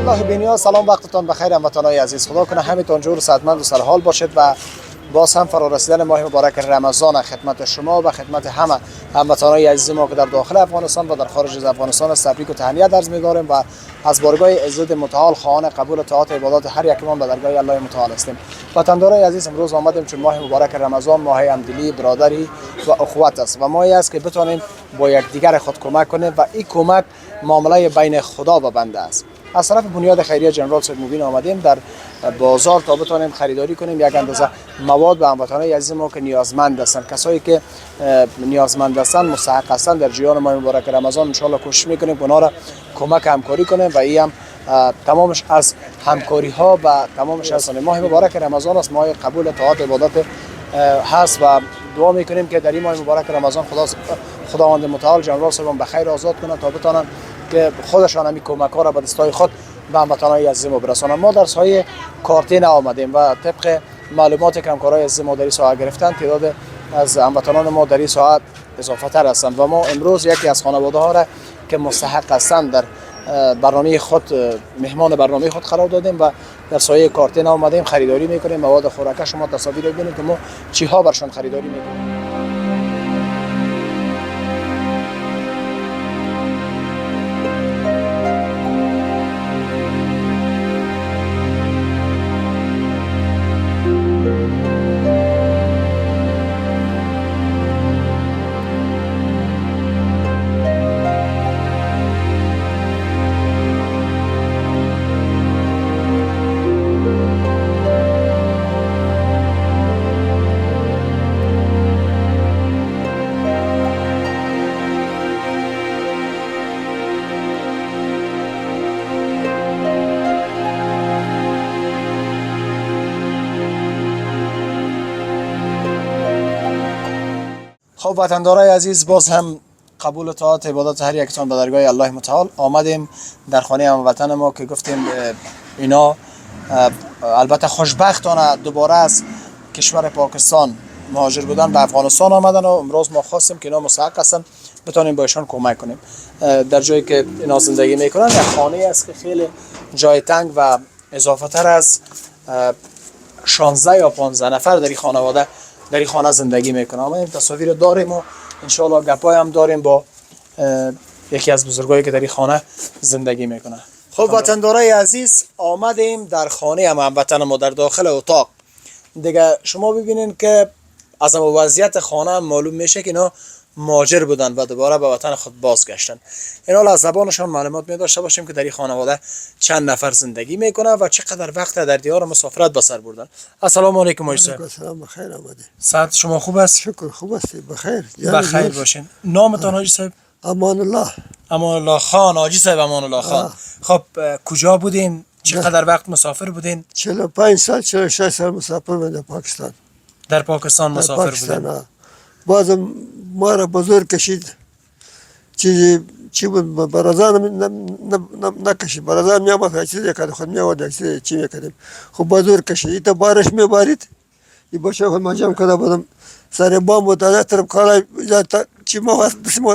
الله بینیا، سلام، وقتتان بخیر هموطنان عزیز. خدا کنه همتون جور صحتمند و سرحال باشید و باز هم فرا رسیدن ماه مبارک رمضان خدمت شما و خدمت همه هموطنان عزیز ما که در داخل افغانستان و در خارج از افغانستان است تبریک و تهنیت عرض می‌داریم و از بارگاه عزت متعال خواهان قبول طاعات عبادات هر یکمان به درگاه الله متعال هستیم. وطندارای عزیز، امروز آمدیم چون ماه مبارک رمضان ماه همدلی، برادری و اخوت است و ماهی است که بتونیم با یکدیگر خود کمک کنیم و این کمک معامله بین خدا و بنده است. از طرف بنیاد خیریه جنرال سید مبین آمدیم در بازار تا بتونیم خریداری کنیم یک اندازه مواد به هموطنان عزیز ما که نیازمند هستند. کسایی که نیازمند هستند، مستحق هستند، در جریان ماه مبارک رمضان ان شاء الله کوشش میکنیم اونا را کمک همکاری کنیم و این هم تمامش از همکاری ها و تمامش از ماه مبارک رمضان است، ماه قبول طاعات عبادت هست و دعا میکنیم که در این ماه مبارک رمضان خداوند متعال جنرال صاحب به خیر آزاد کنه تا بتونن که خودشان همین کمک ها را به دستای خود به هموطنان عزیز ما برسانند. ما در سایه کارتین آمدیم و طبق معلوماتی که همکارای عزیز ما در این ساعت گرفتن تعداد از هموطنان ما در این ساعت اضافه تر هستند و ما امروز یکی از خانواده ها را که مستحق هستند در برنامه خود مهمان برنامه خود قرار دادیم و در سایه کارتین آمدیم خریداری میکنیم. مواد خوراک شما تصاویر ببینید که ما چی ها برشان خریداری میکنیم. خب وطندارای عزیز، باز هم قبول طاعات عبادات هر یکتان به درگاه الله متعال آمدیم در خانه هموطن ما که گفتیم اینا البته خوشبختانه دوباره از کشور پاکستان مهاجر بودن به افغانستان آمدن و امروز ما خواستیم که اینا مستحق هستن بتونیم با ایشان کمک کنیم. در جایی که اینا زندگی میکنن یک خانه است که خیلی جای تنگ و اضافه تر از 16 یا 15 نفر در این خانواده در این خانه زندگی میکنه. ما این تصاویر داریم و انشاءالله گپای هم داریم با یکی از بزرگایی که در این خانه زندگی میکنه. خب وطندارای عزیز، آمدیم در خانه هموطن ما در داخل اتاق. دیگه شما ببینین که از وضعیت خانه هم معلوم میشه که اینا مهاجر بودن و دوباره به وطن خود بازگشتن. اینا از زبانشان معلومات می داشته باشیم که در این خانواده چند نفر زندگی میکنه و چقدر وقت در دیار مسافرت به سر بردن. السلام علیکم آقای صاحب. سلام، بخیر آمدید. صحت شما خوب است؟ شکر، خوب است، بخیر. بخیر باشین. نامتان حاجی صاحب؟ امان الله. امان الله خان. حاجی صاحب امان الله خان. خب کجا بودین؟ چقدر وقت مسافر بودین؟ 45 سال 46 سال مسافر بودم پاکستان. در پاکستان مسافر بودین. بازم ما را بزرگ کشید. چی بود برازان نکشید. برازان میامد چیزی کرد خود میامد چی میکردیم. خب بزرگ کشید. تا بارش میبارید. این باشه خود ما جمع کرده بودم. سر بام بود از یک طرف کالای چی ما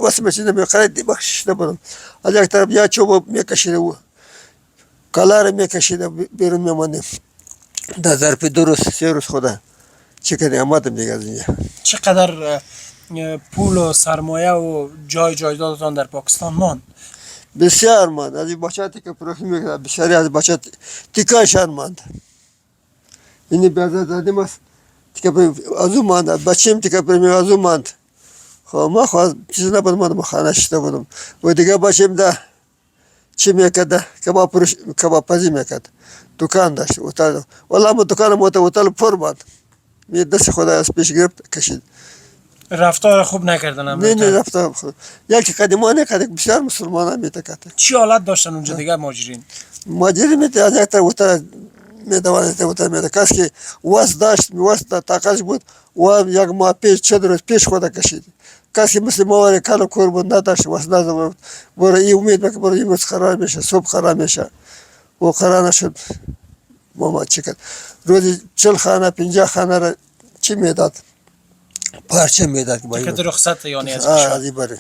واسه ماشین میخرید بخشش نبودم. از یک طرف یا چوب میکشیده او کالا را میکشیده بیرون میماندیم. در ظرف 2 روز 3 روز خدا چی کردیم آمدم دیگه از اینجا. چقدر پول و سرمایه و جایدادتان در پاکستان ماند؟ بسیار ماند. از این بچه‌ای که پروخی میکرد بسیاری از بچه تیکایشان ماند. اینی بیازه دادیم است تیکه از او ماند. بچه‌م تیکه پرمی از او ماند. خب ما خواست چیز نبود ما خانه شده بودم و دیگه بچه‌م ده چی میکرد کباب پزی میکرد. دکان داشت اتاق. والله ما دکانم اتاق پر بود. می دست خدا از پیش گرفت کشید. رفتار خوب نکردن هم نه رفتار خوب یکی قدیما نکرد بسیار مسلمان هم میتکت چی حالت داشتن اونجا دیگه ماجرین ماجری میت از یک طرف اوتر میدوانست اوتر میده کسی که واسه داشت واسه طاقتش بود و یک ماه پیش 4 روز پیش خود کشید کسی مثل ما کلو کور بود نداشت واسه نداشت برای این امید که برای امروز قرار میشه صبح قرار میشه و قرار نشد ماما چی کرد روزی 40 خانه 50 خانه را چی میداد پارچه میداد که رخصت یعنی از کشور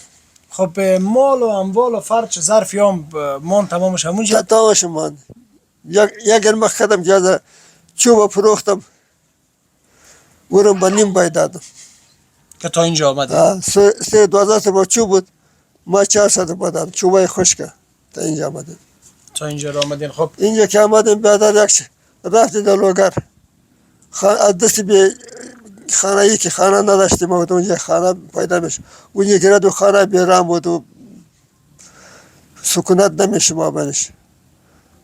خب مال و اموال و فرچ ظرف یام مان تمامش همونجا تمامش مان یک مخ خدم جازه چوب فروختم ورم با نیم بای دادم که تا اینجا آمده 12 با چوب بود ما 400 بدم چوبای خشکه تا اینجا آمده تا اینجا را آمدین خب اینجا که آمدیم بعد یک رفتی در لوگر از دست به خانه ای که خانه نداشتیم ما اونجا خانه پیدا میشه اونجا که دو خانه بیرام بود و سکونت نمیشه ما بنش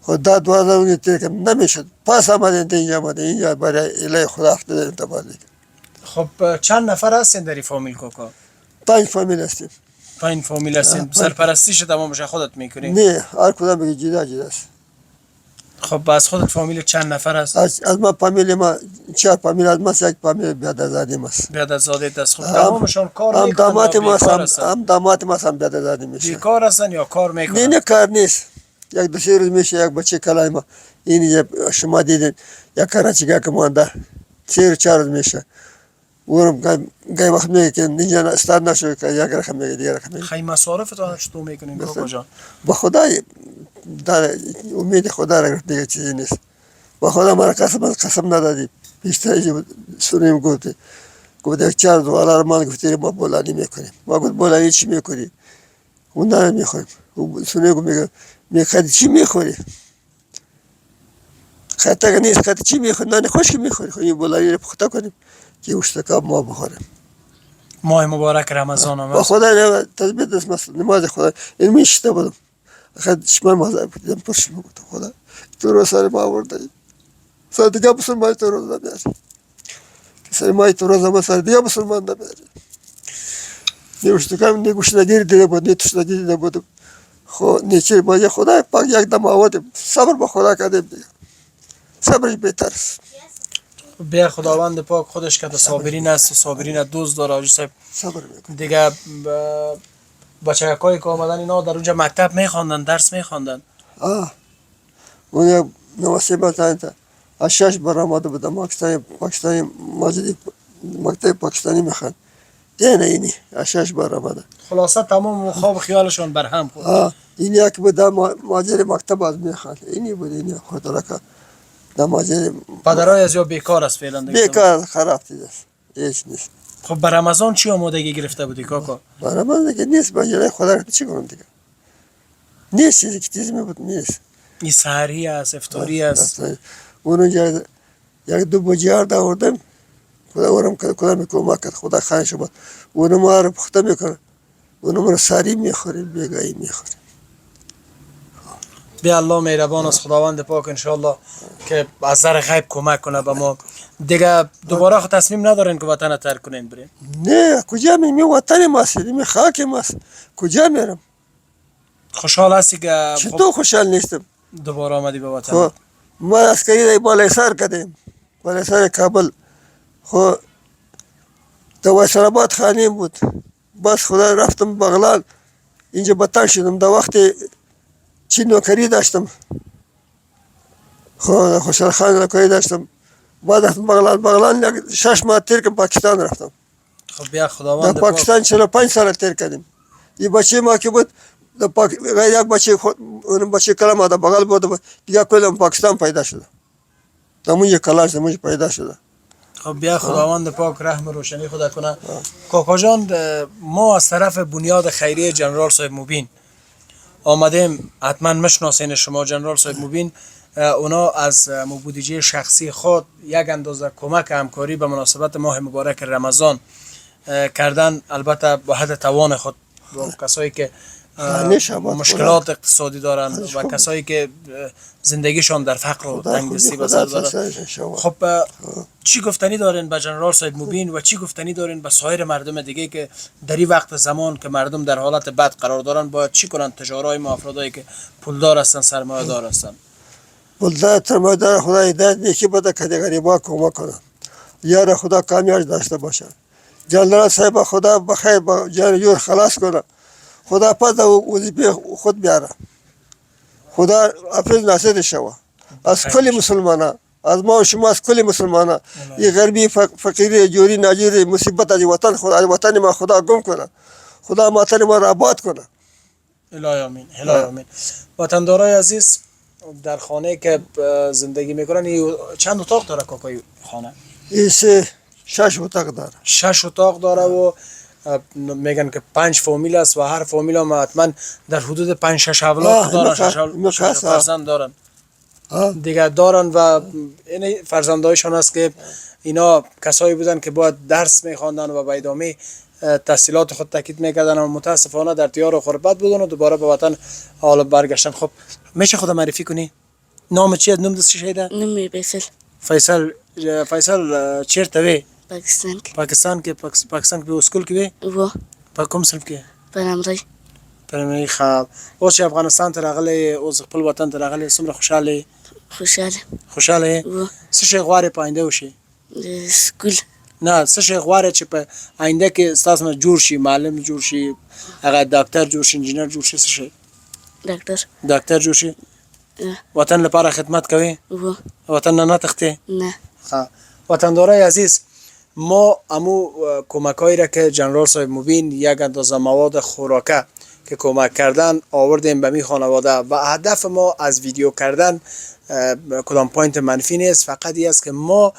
خدا 12 اونجا ترکم نمیشد پس آمدیم اینجا برای الهی خدا افتاده انتباه دیگه خب چند نفر هستین در این فامیل کوکا 5 فامیل هستیم 5 فامیل هستین سرپرستیش تمامش خودت میکنی نه هر کدام بگی جدا است خب از خودت فامیل چند نفر هست از ما فامیل ما 4 فامیل از ما یک فامیل بیادرزاده ماست بیادرزاده دست خود تمامشان کار هم میکنن داماد ما هم بیادرزاده میشه بیکار هستن یا کار میکنن نه کار نیست یک 2 روز میشه یک بچه کلای ما این شما دیدین یک کراچیگاه که مانده 3 روز میشه ورم گاهی وقت میگه که اینجا استاد نشو که یک رقم میگه دیگه رقم میگه خیلی مصارفتون چطور میکنین کاکا جان با خدا در امید خدا را دیگه چیزی نیست با خدا ما قسم ندادیم بیشتر سونیم گفت 4 دلار ما گفتیم ما بولانی میکنیم ما گفت بولانی چی میکنی اون نه میخوریم سونیم میگه میخواد چی میخوری خاطر نیست خاطر چی میخوری نان خشک میخوری خب این بولانی رو پخته کنیم که اشتکاب ما بخوریم ماه مبارک رمضان هم با خدا تسبیح دست نماز خدا این میشته بودم خد شما مازه بودم پرش میگفتم خدا تو رو سر ما آورده سر دیگه مسلمان تو روز نمیاری سر ما تو روز ما سر دیگه مسلمان نمیاری نیوشتکم نیگوشتگیر دیده بود نیتوشتگیر دیده بودم خب نیچه بازی خدا پاک یک دم آوردیم صبر با خدا کردیم دیگه صبرش بهتر است بیا خداوند پاک خودش که صابرین است و صابرین دوست داره آجی صاحب صبر میکنه دیگه بچه‌هایی که آمدن اینا در اونجا مکتب میخواندن درس میخواندن اون نواسه باتن از 6 بار آمده بودم پاکستانی ماجدی مکتب پاکستانی میخوان دیگه اینی از 6 بار آمده خلاصه تمام خواب خیالشون برهم خورد این یک بود ماجر مکتب از میخوان اینی بود اینی خاطر که ماجر پدرای از یا بیکار است فعلا بیکار خراب دیده هیچ نیست خب بر رمضان چی آمادگی گرفته بودی کاکا بر رمضان که نیست باید خدا رو چی کنم دیگه نیست چیزی که چیزی میبود نیست این سحری است افطاری است اونجا یک 2 بجار آوردم خدا ورم کدام کمک کرد خدا خواهش بود اونم ما رو پخته میکنه اونم رو سری میخوریم بیگایی میخوریم بیا الله مهربان است خداوند پاک انشالله که از نظر غیب کمک کنه به ما دیگه دوباره خود تصمیم ندارین که وطن ترک کنین برین نه کجا می وطن ماست می خاک ماست کجا میرم خوشحال هستی که چطور خوشحال نیستم دوباره آمدی به وطن ما اسکری بالای سر کردیم بالای سر کابل خو تو وایسرآباد خانه بود بس خدا رفتم بغلان اینجا بطن شدم در وقت چی نوکری داشتم خو خوشحال خان نوکری داشتم بعد رفتم بغلان 6 ماه تیر کردم پاکستان رفتم خب بیا خداوند در پاکستان 45 سال تیر کردیم این بچه ما که بود یک بچه اون بچه کلام در بغل بود دیگه کلم پاکستان پیدا شده تمون یک کلاش تمون پیدا شده خب بیا خداوند پاک رحم روشنی خدا کنه کاکا جان ما از طرف بنیاد خیریه جنرال صاحب مبین آمدیم حتما مشناسین شما جنرال صاحب مبین اونا از بودجه شخصی خود یک اندازه کمک همکاری به مناسبت ماه مبارک رمضان کردن البته با حد توان خود با کسایی که مشکلات اقتصادی دارن و کسایی که زندگیشان در فقر و تنگدستی به سر دارن. خب چی گفتنی دارین به جنرال صاحب مبین و چی گفتنی دارین به سایر مردم دیگه که در این وقت زمان که مردم در حالت بد قرار دارن باید چی کنن؟ تجارای ما افرادایی که پولدار هستن، سرمایه دار هستن. پولدار سرمایه دار خدا هدایت نیکی بده که غریبا کمک کنه. یار خدا کامیاب داشته باشه. جنرال صاحب خدا بخیر با جان یور خلاص کنه. خدا پس وظیفه خود بیاره. خدا حافظ ناصر شوا از کل مسلمانان، از ما و شما، از کل مسلمانان. این غربی فقیری جوری ناجوری مصیبت از وطن خدا، از وطن ما خدا گم کنه. خدا وطن ما را آباد کنه. الهی آمین. الهی آمین. وطندارای عزیز، در خانه که زندگی میکنن چند اتاق داره کاکای خانه؟ این 6 اتاق داره. 6 اتاق داره و میگن که 5 فامیل است و هر فامیل هم حتما در حدود 5-6 اولاد دارن، 6 فرزند دارن دیگه دارن و این فرزندایشان است که اینا کسایی بودن که باید درس میخواندن و به ادامه تحصیلات خود تاکید میکردن و متاسفانه در دیار و غربت بودن و دوباره به وطن حالا برگشتن. خب میشه خود معرفی کنی؟ نام چیه؟ نام دست شیده؟ نمی بیسل. فیصل چرته پاکستان که. پاکستان که اسکول که و. په کوم صنف کې؟ پرمری ښه. اوس چې افغانستان ته راغلی، اوس خپل وطن ته راغلی، څومره خوشحاله یې؟ خوشحاله یې؟ څه شی غواړې په آینده وشي؟ سکول. نه، څه شی غواړې چې په آینده کې ستاسو نه جوړ شي؟ معلم جوړ شي، هغه ډاکټر جوړ شي، انجینر جوړ شي، څه شی؟ ډاکټر جوړ شي. وطن لپاره خدمت کوي؟ وطن نه تښتې؟ نه. ښه. وطندارای عزیز، ما امو کمکایی را که جنرال صاحب مبین یک اندازه مواد خوراکه که کمک کردن آوردیم به می خانواده و هدف ما از ویدیو کردن کدام پوینت منفی نیست، فقط این است که ما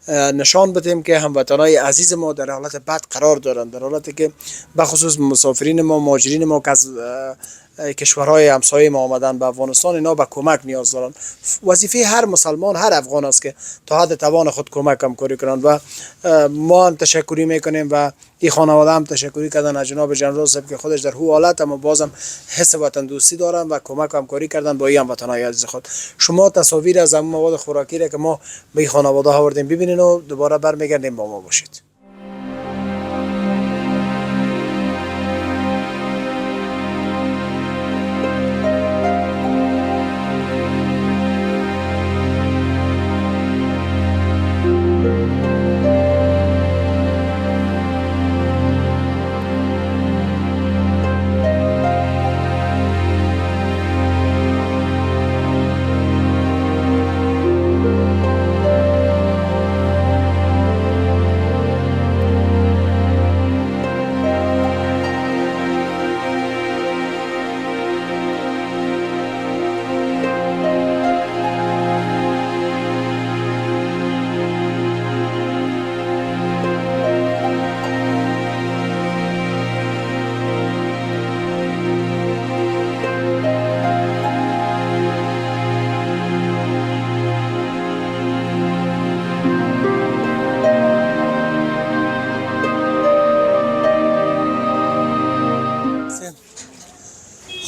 نشان بدیم که هموطنای عزیز ما در حالت بد قرار دارند، در حالتی که بخصوص مسافرین ما، مهاجرین ما که از کشورهای همسایه ما آمدن به افغانستان، اینا به کمک نیاز دارند. وظیفه هر مسلمان، هر افغان است که تا حد توان خود کمک همکاری کنند و ما هم تشکری میکنیم و این خانواده هم تشکری کردن از جناب جنرال صاحب که خودش در هو حالت اما بازم حس وطن دوستی دارن و کمک همکاری کردن با این هموطنای عزیز خود. شما تصاویر از اون مواد خوراکی را که ما به این خانواده آوردیم ببینید و دوباره برمیگردیم با ما باشید.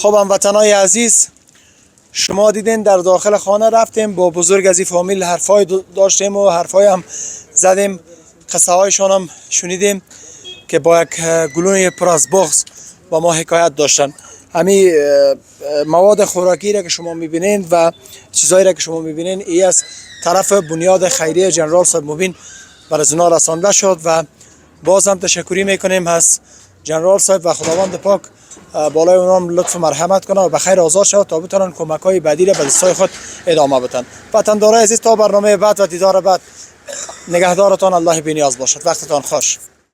خب هموطنای عزیز، شما دیدین در داخل خانه رفتیم با بزرگ از این فامیل حرفای داشتیم و حرفای هم زدیم، قصه هایشان هم شنیدیم که با یک گلوی پر از بغض با ما حکایت داشتن. همین مواد خوراکی را که شما میبینین و چیزایی را که شما میبینین ای از طرف بنیاد خیریه جنرال صاحب مبین بر از اونا رسانده شد و باز هم تشکری میکنیم از جنرال صاحب و خداوند پاک بالای اونام لطف مرحمت کنه و بخیر آزاد شود تا بتونن کمک‌های بعدی را به دستای خود ادامه بدن. وطندارای عزیز، تا برنامه بعد و دیدار بعد، نگهدارتان الله بی‌نیاز باشد. وقتتان خوش.